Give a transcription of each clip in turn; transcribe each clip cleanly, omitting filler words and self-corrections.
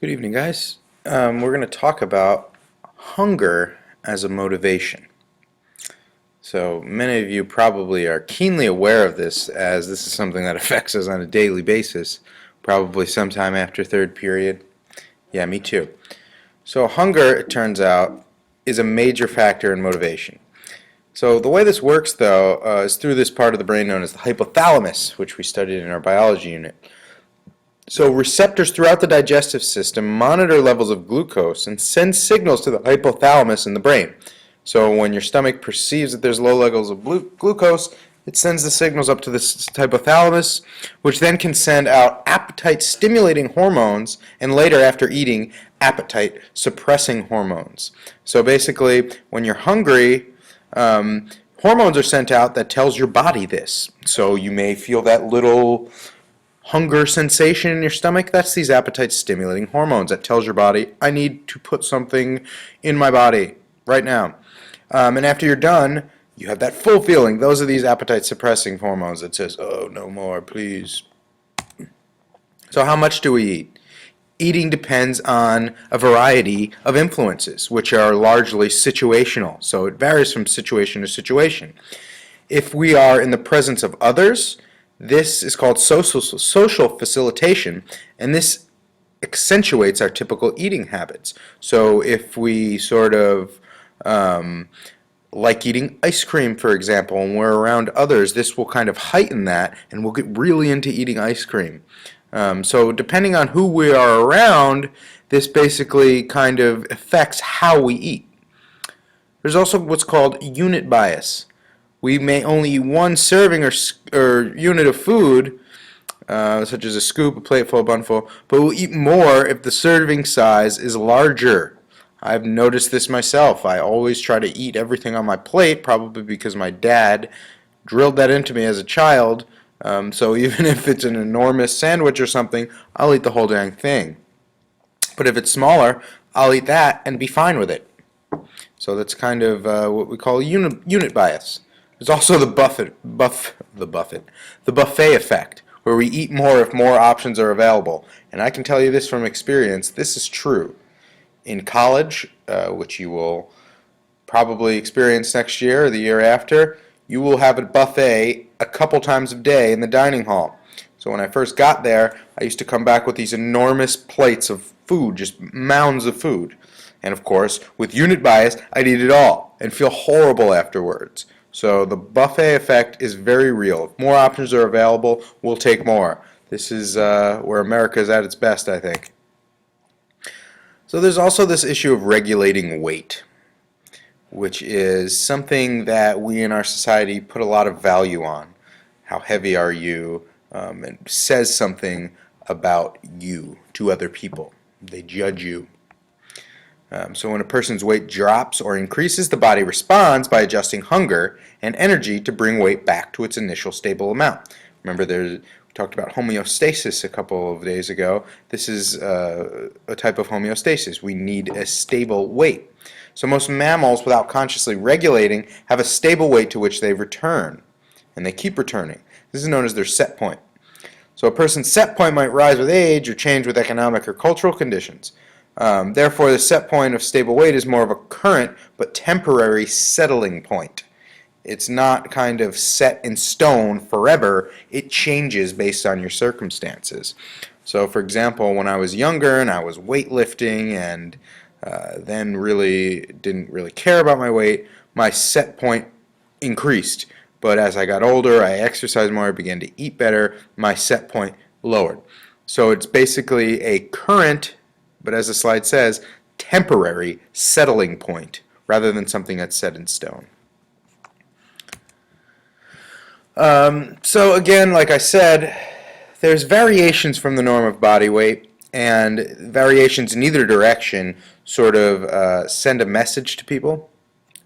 Good evening, guys. We're going to talk about hunger as a motivation. So many of you probably are keenly aware of this, as this is something that affects us on a daily basis, probably sometime after third period. Yeah, me too. So hunger, it turns out, is a major factor in motivation. So the way this works, though, is through this part of the brain known as the hypothalamus, which we studied in our biology unit. So receptors throughout the digestive system monitor levels of glucose and send signals to the hypothalamus in the brain. So when your stomach perceives that there's low levels of glucose, it sends the signals up to the hypothalamus, which then can send out appetite-stimulating hormones, and later, after eating, appetite-suppressing hormones. So basically, when you're hungry, hormones are sent out that tells your body this. So you may feel that little hunger sensation in your stomach. That's these appetite stimulating hormones that tells your body, I need to put something in my body right now. And after you're done, you have that full feeling. Those are these appetite suppressing hormones that says, oh, no more, please. So how much do we eat? Eating depends on a variety of influences, which are largely situational. So it varies from situation to situation. If we are in the presence of others, this is called social facilitation, and this accentuates our typical eating habits. So if we sort of like eating ice cream, for example, and we're around others, this will kind of heighten that, and we'll get really into eating ice cream. So depending on who we are around, this basically kind of affects how we eat. There's also what's called unit bias. We may only eat one serving or unit of food, such as a scoop, a plateful, a bunful, but we'll eat more if the serving size is larger. I've noticed this myself. I always try to eat everything on my plate, probably because my dad drilled that into me as a child. So even if it's an enormous sandwich or something, I'll eat the whole dang thing. But if it's smaller, I'll eat that and be fine with it. So that's kind of what we call unit bias. There's also the buffet effect, where we eat more if more options are available. And I can tell you this from experience, this is true. In college, which you will probably experience next year or the year after, you will have a buffet a couple times a day in the dining hall. So when I first got there, I used to come back with these enormous plates of food, just mounds of food. And of course, with unit bias, I'd eat it all and feel horrible afterwards. So the buffet effect is very real. If more options are available, we'll take more. This is where America is at its best, I think. So there's also this issue of regulating weight, which is something that we in our society put a lot of value on. How heavy are you? It says something about you to other people. They judge you. So when a person's weight drops or increases, the body responds by adjusting hunger and energy to bring weight back to its initial stable amount. Remember, we talked about homeostasis a couple of days ago. This is a type of homeostasis. We need a stable weight. So most mammals, without consciously regulating, have a stable weight to which they return, and they keep returning. This is known as their set point. So a person's set point might rise with age or change with economic or cultural conditions. Therefore, the set point of stable weight is more of a current but temporary settling point. It's not kind of set in stone forever. It changes based on your circumstances. So, for example, when I was younger and I was weightlifting and then didn't really care about my weight, my set point increased. But as I got older, I exercised more, I began to eat better, my set point lowered. So it's basically a current, but as the slide says, temporary settling point rather than something that's set in stone. So again, like I said, there's variations from the norm of body weight, and variations in either direction sort of send a message to people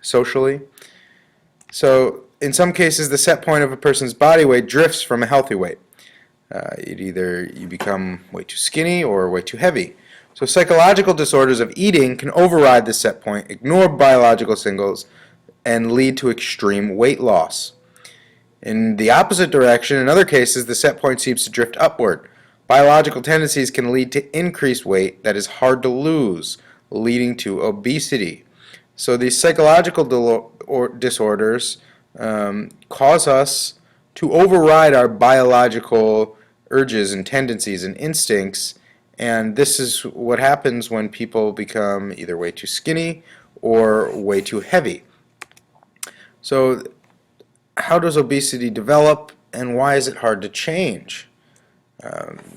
socially. So in some cases, the set point of a person's body weight drifts from a healthy weight. Either you become way too skinny or way too heavy. So psychological disorders of eating can override the set point, ignore biological signals, and lead to extreme weight loss. In the opposite direction, in other cases, the set point seems to drift upward. Biological tendencies can lead to increased weight that is hard to lose, leading to obesity. So these psychological disorders cause us to override our biological urges and tendencies and instincts, and this is what happens when people become either way too skinny or way too heavy. So how does obesity develop, and why is it hard to change?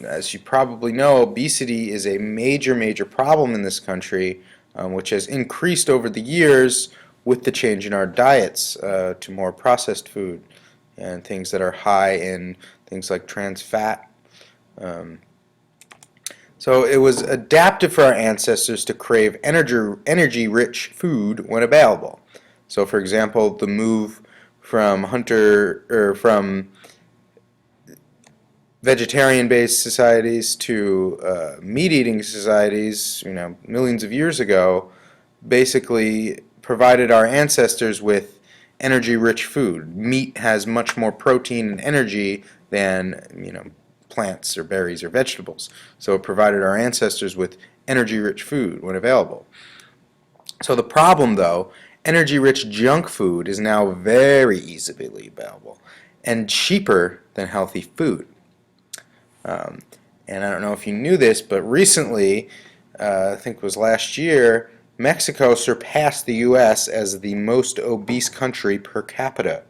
As you probably know, obesity is a major problem in this country, which has increased over the years with the change in our diets to more processed food and things that are high in things like trans fat. So it was adaptive for our ancestors to crave energy-rich food when available. So, for example, the move from from vegetarian-based societies to meat-eating societies, millions of years ago, basically provided our ancestors with energy-rich food. Meat has much more protein and energy than, plants or berries or vegetables. So it provided our ancestors with energy-rich food when available. So the problem, though, energy-rich junk food is now very easily available and cheaper than healthy food. And I don't know if you knew this, but recently, I think it was last year, Mexico surpassed the U.S. as the most obese country per capita.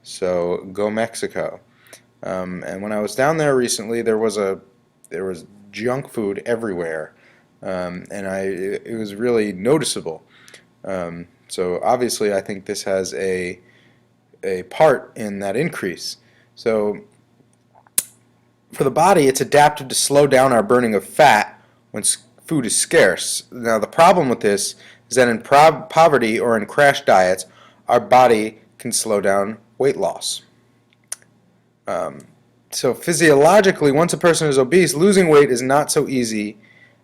So go Mexico. And when I was down there recently, there was junk food everywhere, and it was really noticeable. So obviously, I think this has a part in that increase. So for the body, it's adapted to slow down our burning of fat when food is scarce. Now, the problem with this is that in poverty or in crash diets, our body can slow down weight loss. So physiologically, once a person is obese, losing weight is not so easy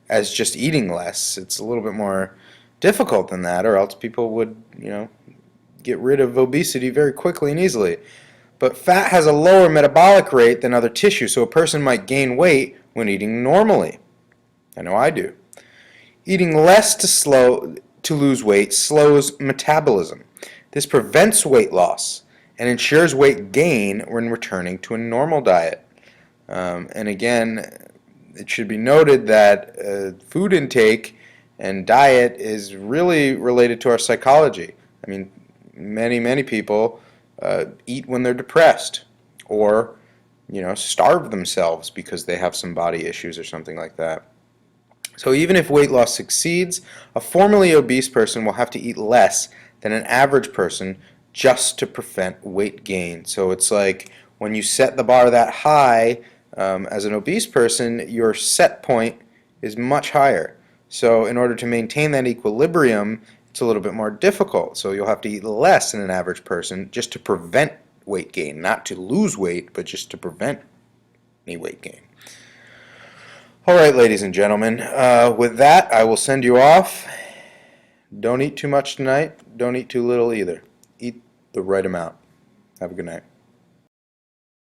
as just eating less. It's a little bit more difficult than that, or else people would, get rid of obesity very quickly and easily. But fat has a lower metabolic rate than other tissues, so a person might gain weight when eating normally. I know I do. Eating less to lose weight slows metabolism. This prevents weight loss and ensures weight gain when returning to a normal diet. And again, it should be noted that food intake and diet is really related to our psychology. I mean, many people eat when they're depressed, or starve themselves because they have some body issues or something like that. So even if weight loss succeeds, a formerly obese person will have to eat less than an average person just to prevent weight gain. So it's like when you set the bar that high as an obese person, your set point is much higher. So in order to maintain that equilibrium, it's a little bit more difficult. So you'll have to eat less than an average person just to prevent weight gain, not to lose weight, but just to prevent any weight gain. All right, ladies and gentlemen, with that, I will send you off. Don't eat too much tonight. Don't eat too little either. Eat the right amount. Have a good night.